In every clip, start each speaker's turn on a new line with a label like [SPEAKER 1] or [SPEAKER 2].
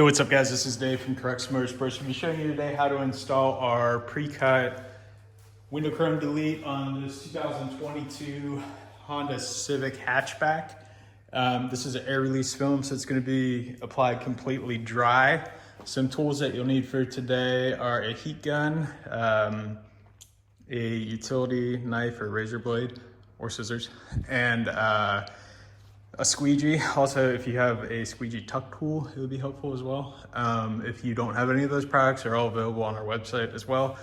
[SPEAKER 1] what's up guys, this is Dave from Crux Motorsports. I'll be showing you today how to install our pre-cut window chrome delete on this 2022 Honda Civic hatchback. This is an air release film, so it's going to be applied completely dry. Some tools that you'll need for today are a heat gun, a utility knife or razor blade or scissors, and a squeegee. Also, if you have a squeegee tuck tool, it would be helpful as well. If you don't have any of those products, they're all available on our website as well.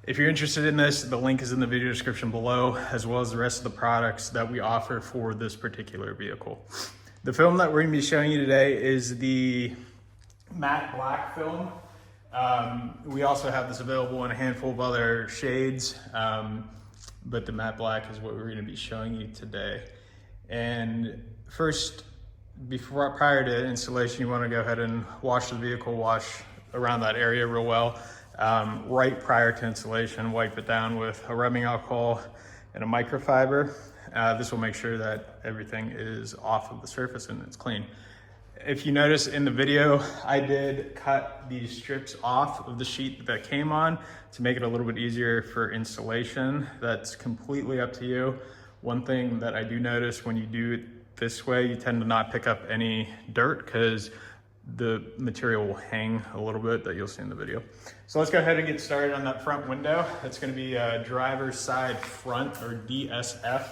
[SPEAKER 1] If you're interested in this, the link is in the video description below, as well as the rest of the products that we offer for this particular vehicle. The film that we're gonna be showing you today is the matte black film. We also have this available in a handful of other shades, but the matte black is what we're gonna be showing you today. And first, prior to installation, you want to go ahead and wash the vehicle, wash around that area real well. Right prior to installation, wipe it down with a rubbing alcohol and a microfiber. This will make sure that everything is off of the surface and it's clean. If you notice in the video, I did cut these strips off of the sheet that came on to make it a little bit easier for installation. That's completely up to you. One thing that I do notice when you do it this way, you tend to not pick up any dirt because the material will hang a little bit, that you'll see in the video. So let's go ahead and get started on that front window. That's going to be a driver's side front, or DSF,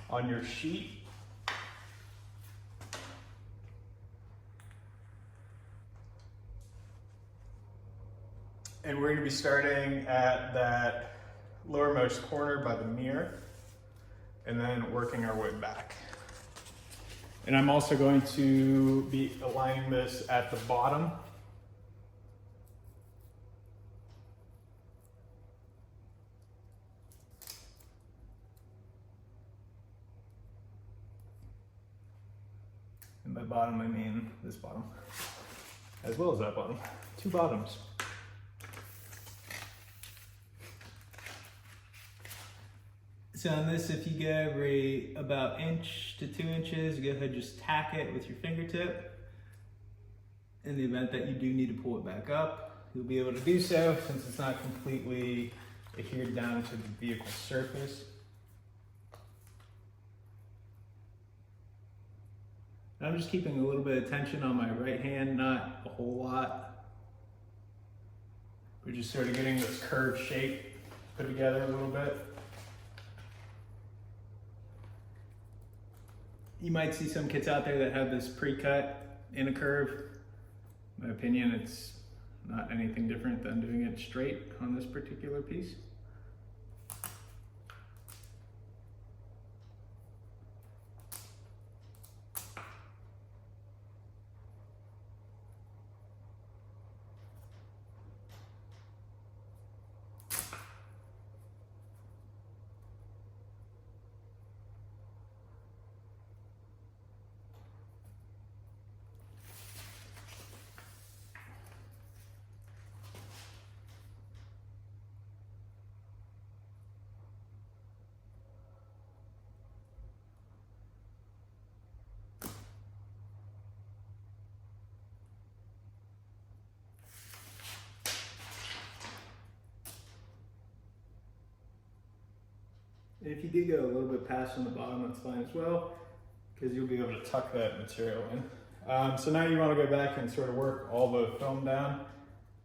[SPEAKER 1] on your sheet. And we're going to be starting at that lowermost corner by the mirror, and then working our way back. And I'm also going to be aligning this at the bottom. And by bottom, I mean this bottom, as well as that bottom. Two bottoms. So on this, if you get every about inch to 2 inches, go ahead and just tack it with your fingertip. In the event that you do need to pull it back up, you'll be able to do so since it's not completely adhered down to the vehicle surface. And I'm just keeping a little bit of tension on my right hand, not a whole lot. We're just sort of getting this curved shape put together a little bit. You might see some kits out there that have this pre-cut in a curve. In my opinion, it's not anything different than doing it straight on this particular piece. If you did go a little bit past on the bottom, that's fine as well, because you'll be able to tuck that material in. So now you want to go back and sort of work all the film down.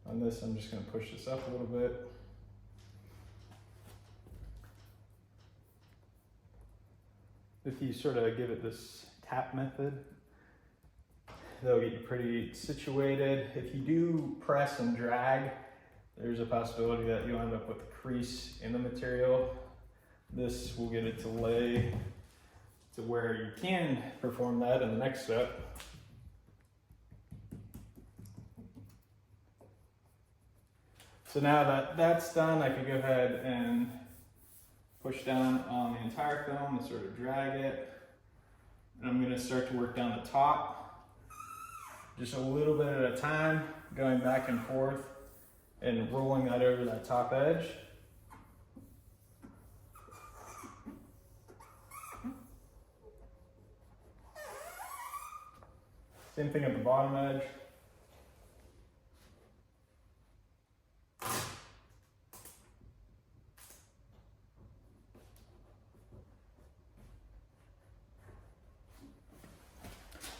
[SPEAKER 1] On this, I'm just going to push this up a little bit. If you sort of give it this tap method, that'll get you pretty situated. If you do press and drag, there's a possibility that you'll end up with a crease in the material. This will get it to lay to where you can perform that in the next step. So now that that's done, I can go ahead and push down on the entire film and sort of drag it. And I'm going to start to work down the top, just a little bit at a time, going back and forth and rolling that over that top edge. Same thing at the bottom edge.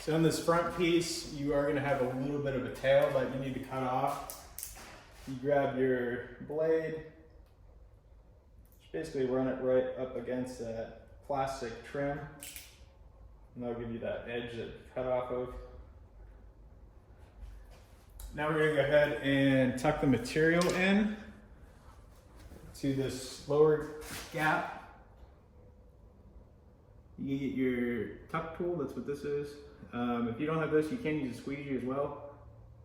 [SPEAKER 1] So on this front piece, you are gonna have a little bit of a tail that you need to cut off. You grab your blade, just basically run it right up against that plastic trim, and that'll give you that edge that you cut off of. Now we're gonna go ahead and tuck the material in to this lower gap. You get your tuck tool, that's what this is. If you don't have this, you can use a squeegee as well.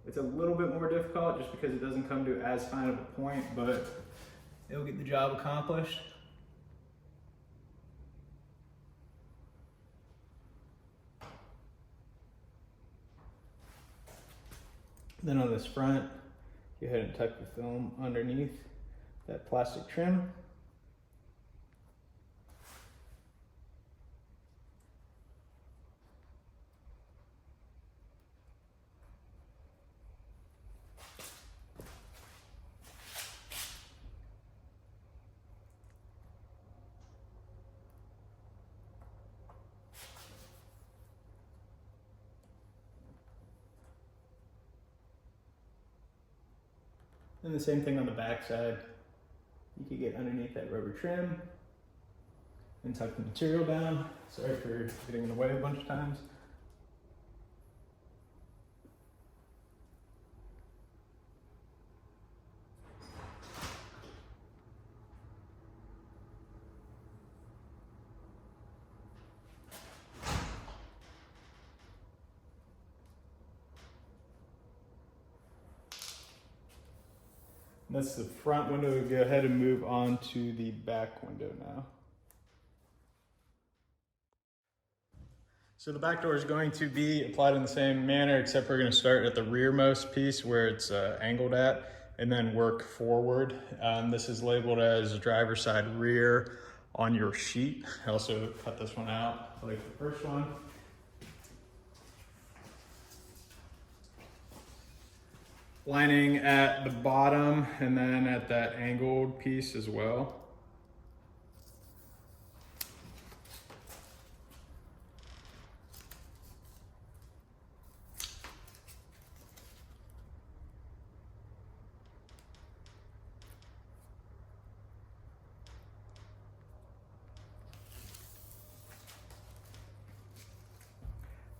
[SPEAKER 1] It's a little bit more difficult just because it doesn't come to as fine of a point, but it'll get the job accomplished. Then on this front, go ahead and tuck the film underneath that plastic trim. And the same thing on the back side. You can get underneath that rubber trim and tuck the material down. Sorry for getting in the way a bunch of times. That's the front window. We'll go ahead and move on to the back window now. So the back door is going to be applied in the same manner, except we're going to start at the rearmost piece where it's angled at, and then work forward. This is labeled as driver's side rear on your sheet. I also cut this one out like the first one. Lining at the bottom and then at that angled piece as well.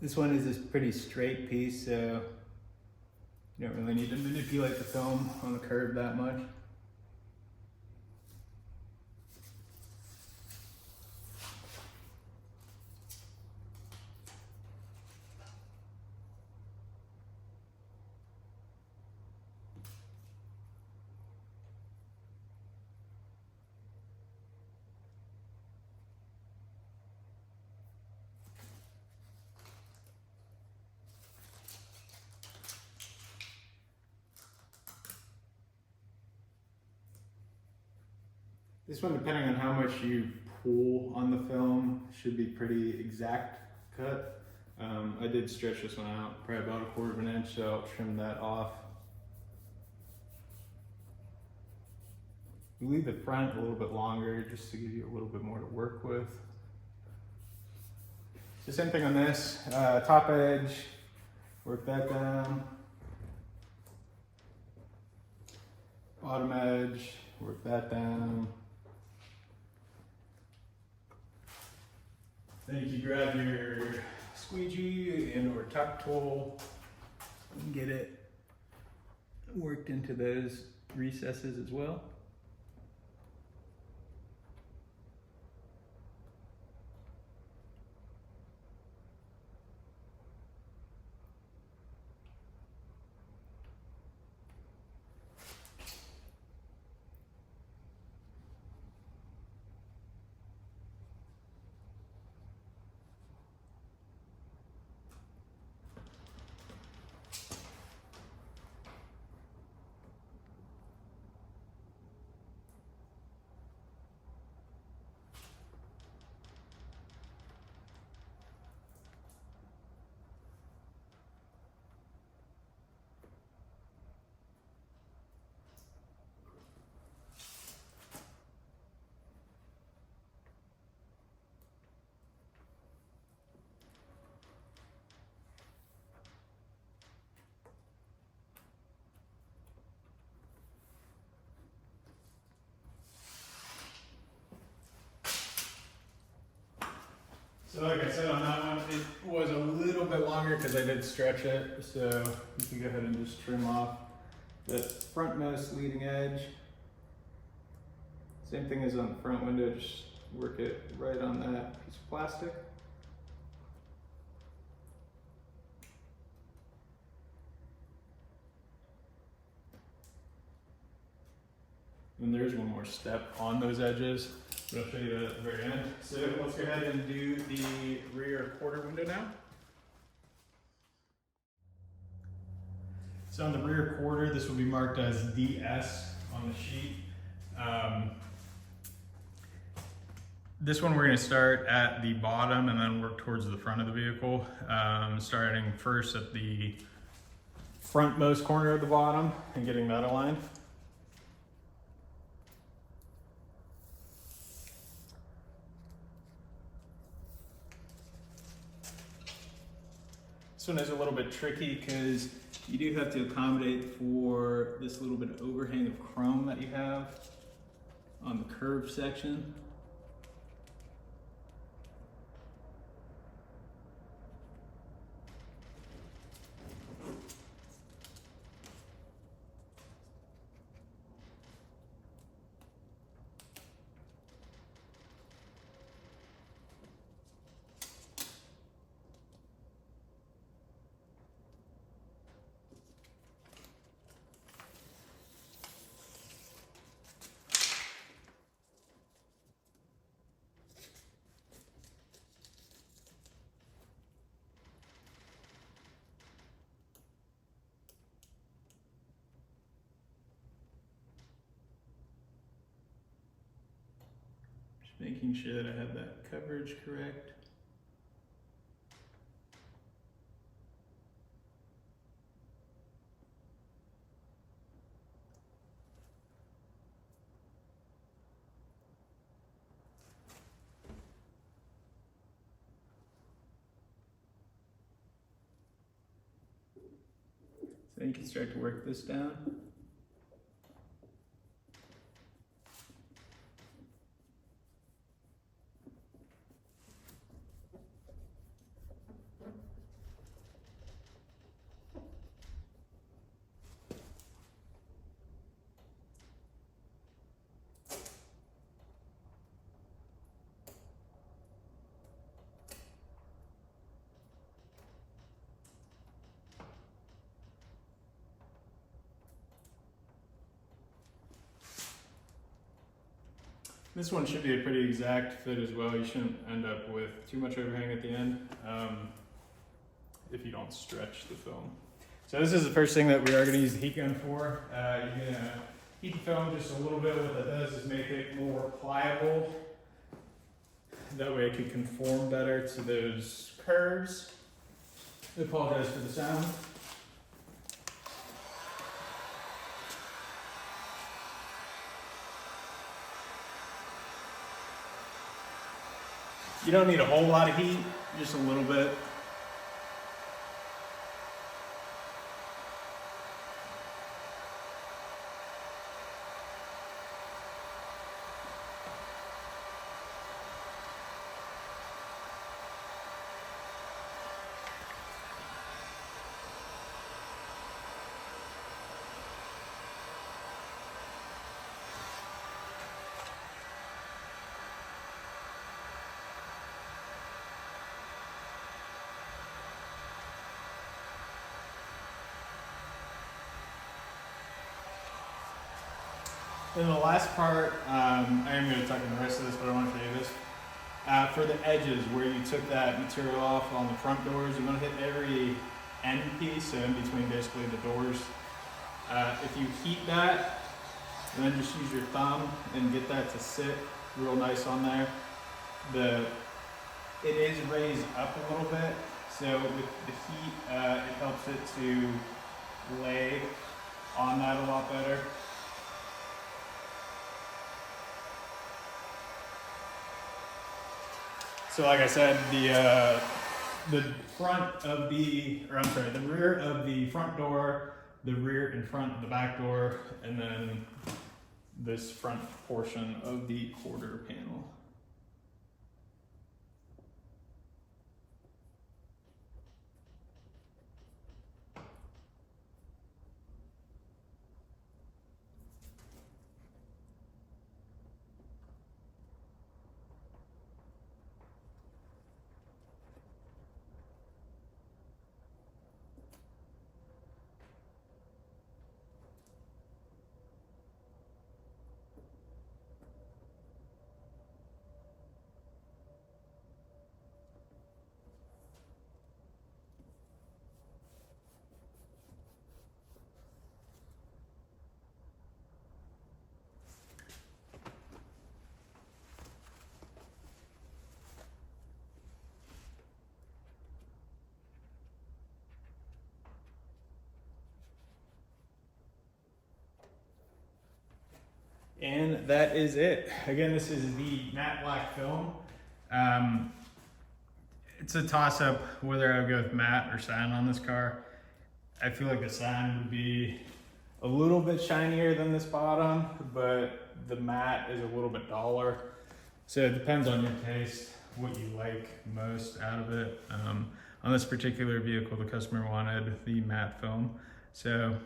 [SPEAKER 1] This one is this pretty straight piece, so you don't really need to manipulate the film on the curve that much. This one, depending on how much you pull on the film, should be pretty exact cut. I did stretch this one out, probably about 1/4 of an inch, so I'll trim that off. We leave the front a little bit longer just to give you a little bit more to work with. The same thing on this, top edge, work that down. Bottom edge, work that down. Then you can grab your squeegee and or tuck tool and get it worked into those recesses as well. So like I said on that one, it was a little bit longer because I did stretch it. So you can go ahead and just trim off the frontmost leading edge. Same thing as on the front window, just work it right on that piece of plastic. And there's one more step on those edges, but I'll show you that at the very end. So let's go ahead and do the rear quarter window now. So on the rear quarter, this will be marked as DS on the sheet. This one we're going to start at the bottom and then work towards the front of the vehicle, starting first at the frontmost corner of the bottom and getting that aligned. This one is a little bit tricky because you do have to accommodate for this little bit of overhang of chrome that you have on the curved section. Making sure that I have that coverage correct. So you can start to work this down. This one should be a pretty exact fit as well. You shouldn't end up with too much overhang at the end if you don't stretch the film. So this is the first thing that we are going to use the heat gun for. You're going to heat the film just a little bit. What that does is make it more pliable. That way it can conform better to those curves. I apologize for the sound. You don't need a whole lot of heat, just a little bit. Then the last part, I am going to talk about the rest of this, but I want to show you this. For the edges, where you took that material off on the front doors, you want to hit every end piece, so in between basically the doors. If you heat that, and then just use your thumb and get that to sit real nice on there. It is raised up a little bit, so with the heat, it helps it to lay on that a lot better. So like I said, the front of the rear of the front door, the rear and front of the back door, and then this front portion of the quarter panel. And that is it. Again, this is the matte black film. It's a toss-up whether I would go with matte or satin on this car. I feel like the satin would be a little bit shinier than this bottom, but the matte is a little bit duller. So it depends on your taste, what you like most out of it. On this particular vehicle, the customer wanted the matte film. So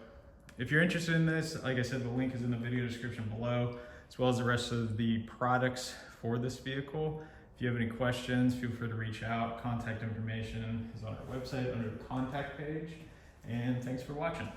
[SPEAKER 1] if you're interested in this, like I said, the link is in the video description below, as well as the rest of the products for this vehicle. If you have any questions, feel free to reach out. Contact information is on our website under the contact page. And thanks for watching.